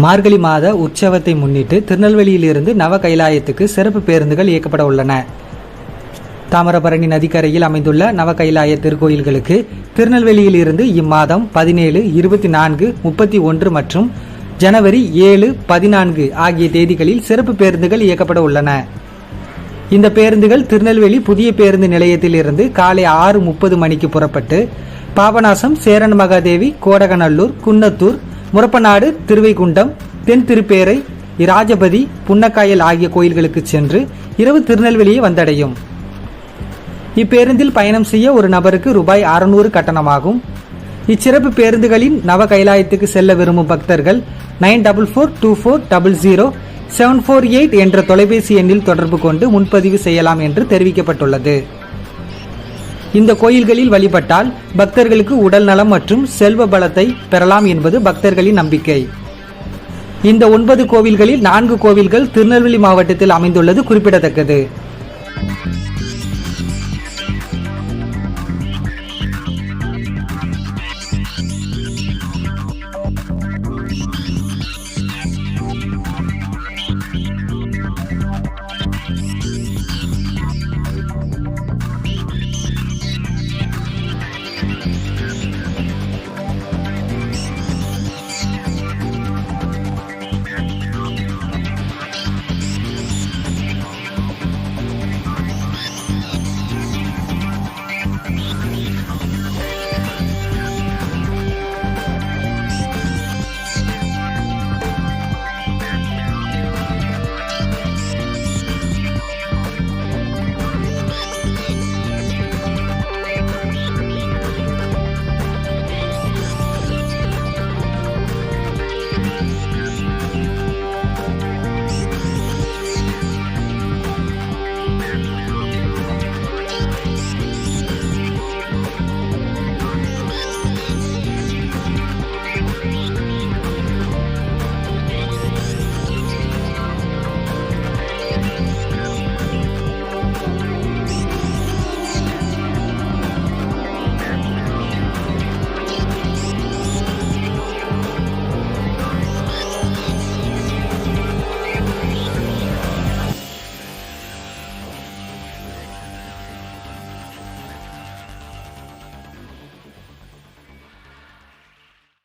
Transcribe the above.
மார்கழி மாத உற்சவத்தை முன்னிட்டு திருநெல்வேலியிலிருந்து நவ கைலாயத்துக்கு சிறப்பு பேருந்துகள் இயக்கப்பட உள்ளன. தாமிரபரணி நதிக்கரையில் அமைந்துள்ள நவ கைலாய திருக்கோயில்களுக்கு திருநெல்வேலியிலிருந்து இம்மாதம் 17, 24, 31 மற்றும் ஜனவரி 7, 14 ஆகிய தேதிகளில் சிறப்பு பேருந்துகள் இயக்கப்பட உள்ளன. இந்த பேருந்துகள் திருநெல்வேலி புதிய பேருந்து நிலையத்தில் இருந்து காலை 6:30 மணிக்கு புறப்பட்டு பாபநாசம், சேரன் மகாதேவி, கோடகநல்லூர், குன்னத்தூர், முரப்பநாடு, திருவைகுண்டம், தென் திருப்பேரை, இராஜபதி, புன்னக்காயல் ஆகிய கோயில்களுக்கு சென்று இரவு திருநெல்வேலியை வந்தடையும். இப்பேருந்தில் பயணம் செய்ய ஒரு நபருக்கு ரூபாய் 600 கட்டணமாகும். இச்சிறப்பு பேருந்துகளின் நவ கைலாயத்துக்கு செல்ல விரும்பும் பக்தர்கள் 9424200748 என்ற தொலைபேசி எண்ணில் தொடர்பு கொண்டு முன்பதிவு செய்யலாம் என்று தெரிவிக்கப்பட்டுள்ளது. இந்த கோயில்களில் வழிபட்டால் பக்தர்களுக்கு உடல் நலம் மற்றும் செல்வ பலத்தை பெறலாம் என்பது பக்தர்களின் நம்பிக்கை. இந்த 9 கோவில்களில் 4 கோவில்கள் திருநெல்வேலி மாவட்டத்தில் அமைந்துள்ளது குறிப்பிடத்தக்கது.